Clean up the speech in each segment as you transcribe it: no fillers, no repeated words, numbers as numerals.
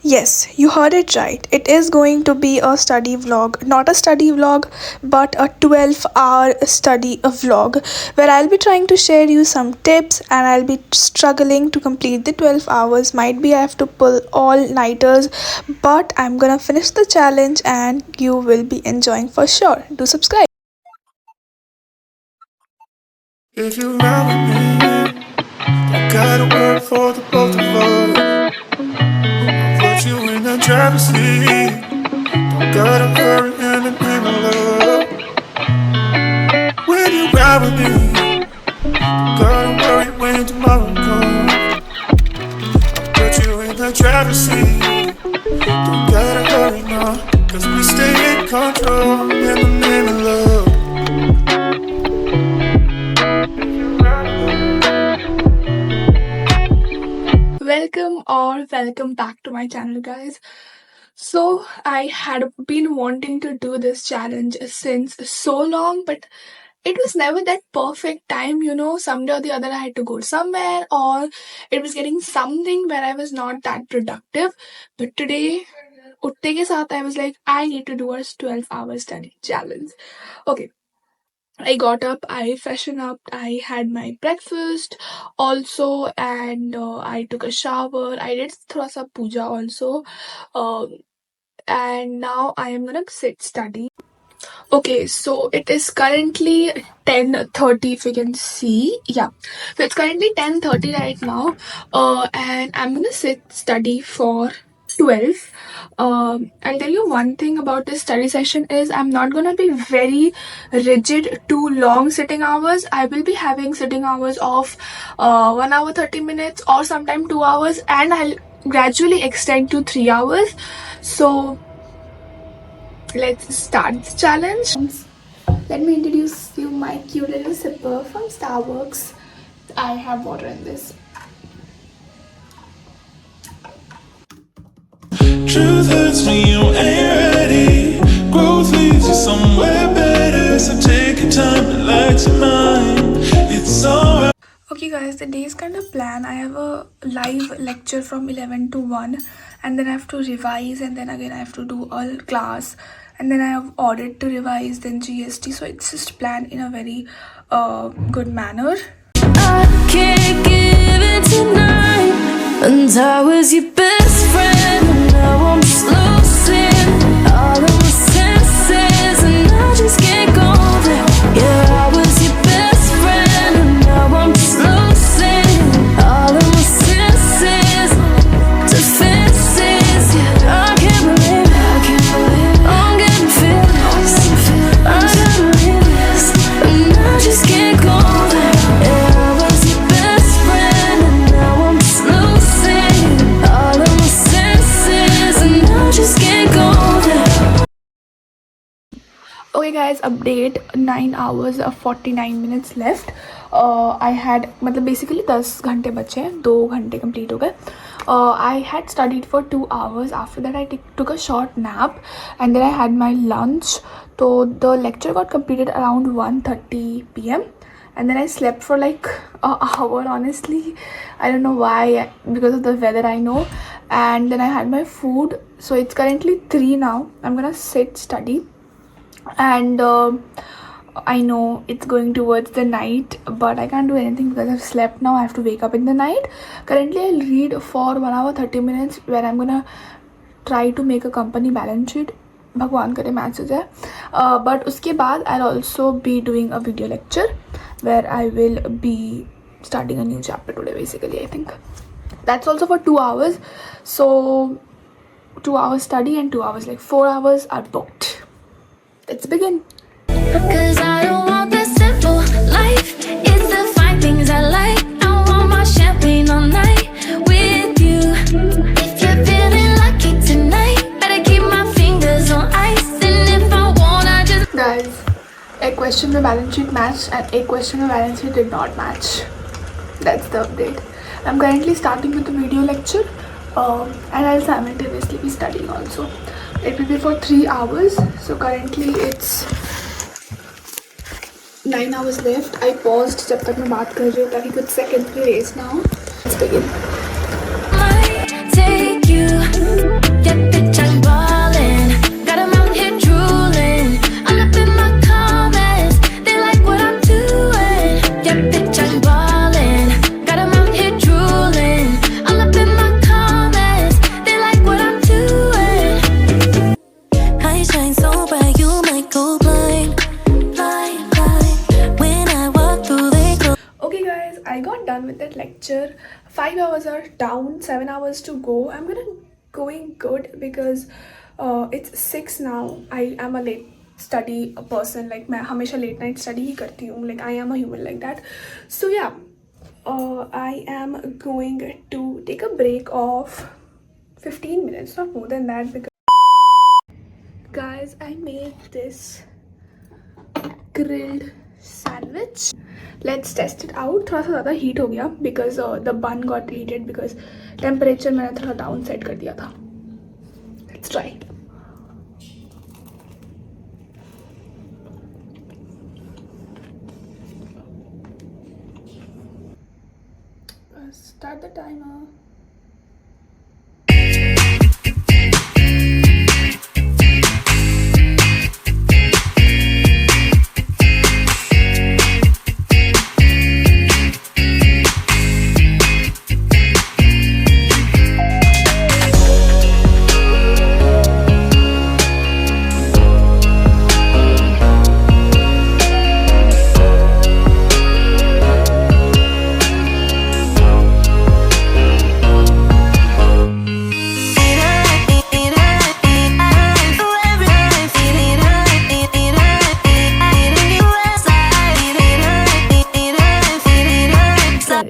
Yes, you heard it right. It is going to be a study vlog. Not a study vlog, but a 12-hour study vlog where I'll be trying to share you some tips and I'll be struggling to complete the 12 hours. Might be I have to pull all nighters, but I'm gonna finish the challenge and you will be enjoying for sure. Do subscribe. If you ride with me, I got a word for the both of us. I'll put you in the driver's seat. Don't gotta hurry in the name of love. When you ride with me, don't gotta worry when tomorrow comes. I'll put you in the driver's seat. Don't gotta hurry now, 'cause we stay in control in the name of love. Welcome back to my channel, guys. So I had been wanting to do this challenge since so long, but it was never that perfect time, someday or the other I had to go somewhere, or it was getting something where I was not that productive. But today, utte ke saath, I was like, I need to do a 12-hour study challenge. Okay, I got up, I freshened up, I had my breakfast also, and I took a shower. I did thoda sa puja also, and now I am gonna sit study. Okay, so it is currently 10:30 if you can see. Yeah. So it's currently 10:30 right now. And I'm gonna sit study for 12. I'll tell you one thing about this study session is I'm not gonna be very rigid to long sitting hours. I will be having sitting hours of 1 hour 30 minutes or sometime 2 hours, and I'll gradually extend to 3 hours. So let's start this challenge. Let me introduce you my cute little sipper from Starbucks. I have water in this. Truth hurts when you ain't ready. Growth leads you somewhere better. So take your time, relax your mind. It's alright. Okay guys, the day is kind of planned. I have a live lecture from 11 to 1, and then I have to revise, and then again I have to do a class, and then I have audit to revise, then GST. So it's just planned in a very good manner. I can't give it tonight. And I was your best friend, and now I'm just losing all of my senses, and I just can't go there. Yeah, I was your best friend, and now I'm just losing all of my senses, defenses. Yeah, I can't believe it. I'm getting feelings. I gotta leave this, and I just can't go there. Yeah, I was your best friend, and now I'm just losing all of my senses, and I just can't go there. Okay guys, update. 9 hours of 49 minutes left. I had मतलब basically 10 घंटे बचे हैं, 2 घंटे complete हो गए. I had studied for 2 hours. After that I took a short nap, and then I had my lunch. So the lecture got completed around 1:30 p.m. and then I slept for like an hour. Honestly, I don't know why, because of the weather, I know. And then I had my food. So it's currently 3 now. I'm gonna sit study, and I know it's going towards the night, but I can't do anything because I've slept now. I have to wake up in the night. Currently I'll read for 1 hour 30 minutes where I'm gonna try to make a company balance sheet. भगवान करे match हो जाए. But उसके बाद I'll also be doing a video lecture where I will be starting a new chapter today, basically. I think that's also for 2 hours. So 2 hours study and 2 hours, like 4 hours are booked. Let's begin. Cause I don't want the simple life. It's the fine things I like. I want my champagne all night with you. If you're feeling lucky tonight, better keep my fingers on ice. And if I want, I just Guys, एक question में balance sheet matched and एक question में balance sheet did not match. That's the update. I'm currently starting with the video lecture, and I'll simultaneously be studying also. It will be for 3 hours. So currently it's 9 hours left. I paused जब तक मैं बात कर रही हूँ ताकि कुछ seconds भी waste ना हो. Let's begin. might take you 5 hours are down, 7 hours to go. I'm going good because it's 6 now. I am a late study person. Like मैं हमेशा late night study ही करती हूँ. Like I am a human like that. So yeah, I am going to take a break of 15 minutes, not more than that, because guys, I made this grilled sandwich. Let's test it out. थोड़ा सा ज़्यादा heat हो गया because the bun got heated because temperature मैंने थोड़ा down set कर दिया था. Let's try. Start the timer.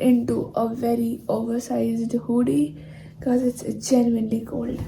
Into a very oversized hoodie because it's genuinely cold.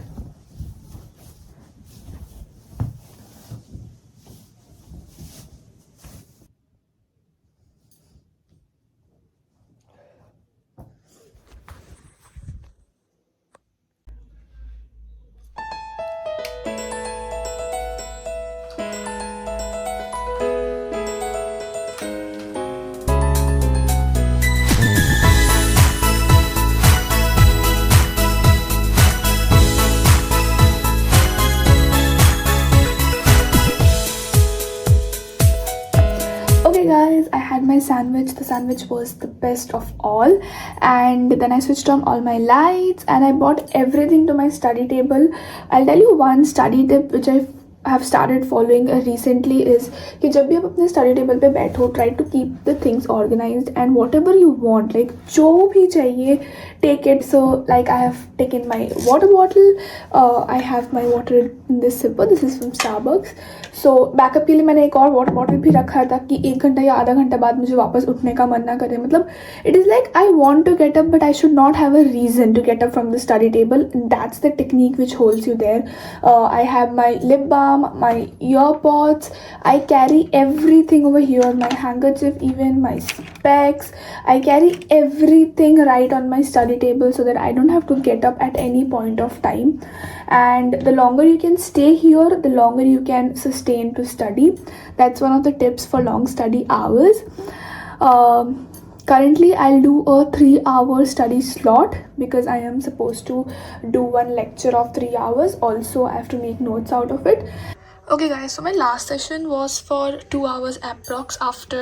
Okay guys, I had my sandwich. The sandwich was the best of all, and then I switched on all my lights and I brought everything to my study table. I'll tell you one study tip which I have started following recently is कि जब भी आप अपने study table पे बैठो, try to keep the things organized and whatever you want, like जो भी चाहिए, take it. So like I have taken my water bottle, I have my water in this sipper. This is from Starbucks. So backup के लिए मैंने एक और water bottle भी रखा था कि 1 घंटा या आधा घंटा बाद मुझे वापस उठने का मन ना करे. मतलब it is like I want to get up but I should not have a reason to get up from the study table. That's the technique which holds you there. I have my lip balm, my earpods. I carry everything over here, my handkerchief, even my specs. I carry everything right on my study table so that I don't have to get up at any point of time. And the longer you can stay here, the longer you can sustain to study. That's one of the tips for long study hours. Currently I'll do a 3-hour study slot because I am supposed to do one lecture of 3 hours. Also I have to make notes out of it. Okay guys, so my last session was for 2 hours approx after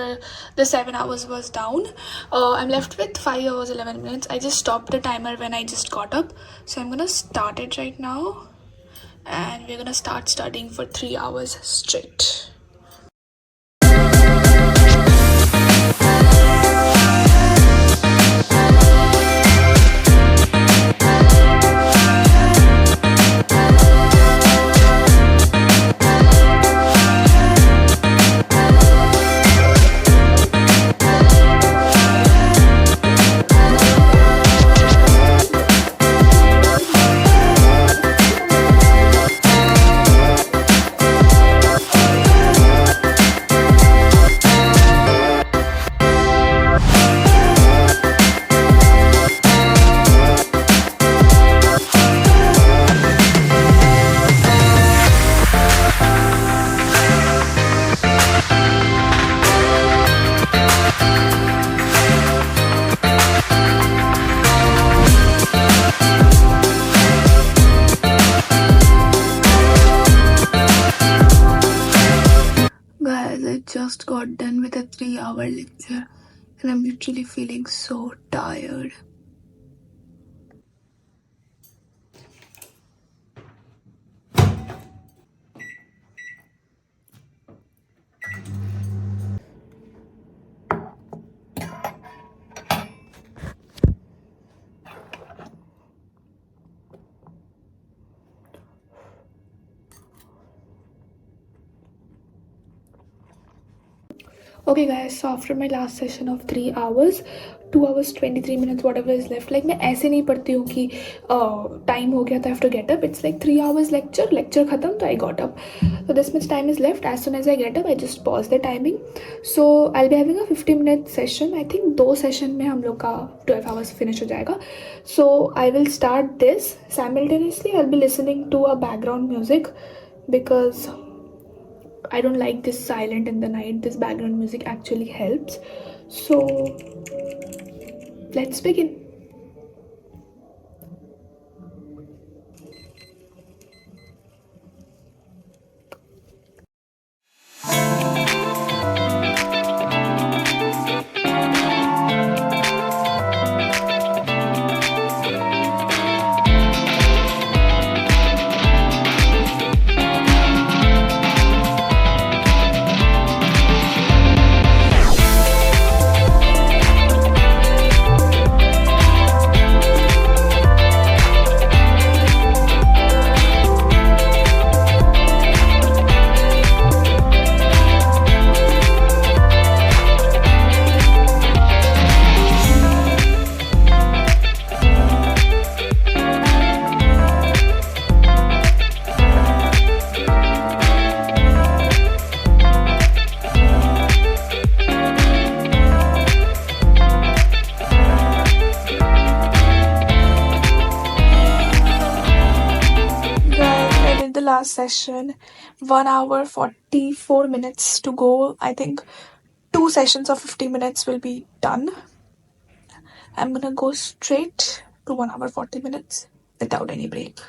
the 7 hours was down. I'm left with 5 hours 11 minutes. I just stopped the timer when I just got up. So I'm gonna start it right now and we're gonna start studying for 3 hours straight. I just got done with a 3-hour lecture and I'm literally feeling so tired. Okay guys, so after my last session of 3 hours, 2 hours 23 minutes whatever is left, like मैं ऐसे नहीं पढ़ती हूँ कि time हो गया तो I have to get up. It's like 3 hours lecture खत्म तो I got up. So this much time is left. As soon as I get up, I just pause the timing. So I'll be having a 50-minute session. I think 2 session में हम लोग का 12 hours finish हो जाएगा. So I will start this simultaneously. I'll be listening to a background music because I don't like this silent in the night. This background music actually helps. So let's begin. The last session, 1 hour 44 minutes to go. I think 2 sessions of 50 minutes will be done. I'm gonna go straight to 1 hour 40 minutes without any break.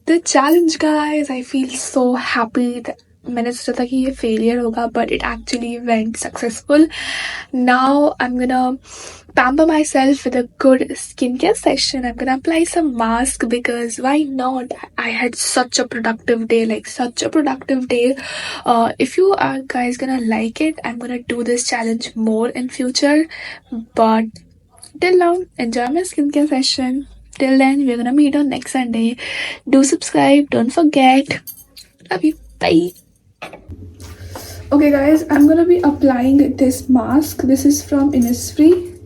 The challenge guys, I feel so happy that मैंने सोचा था कि ये failure होगा but it actually went successful. Now I'm gonna pamper myself with a good skincare session. I'm gonna apply some mask because why not? I had such a productive day, if you are guys gonna like it, I'm gonna do this challenge more in future, but till now enjoy my skincare session. Till then, we're gonna meet on next Sunday. Do subscribe, don't forget. Love you. Bye. Okay, guys, I'm gonna be applying this mask. This is from Innisfree.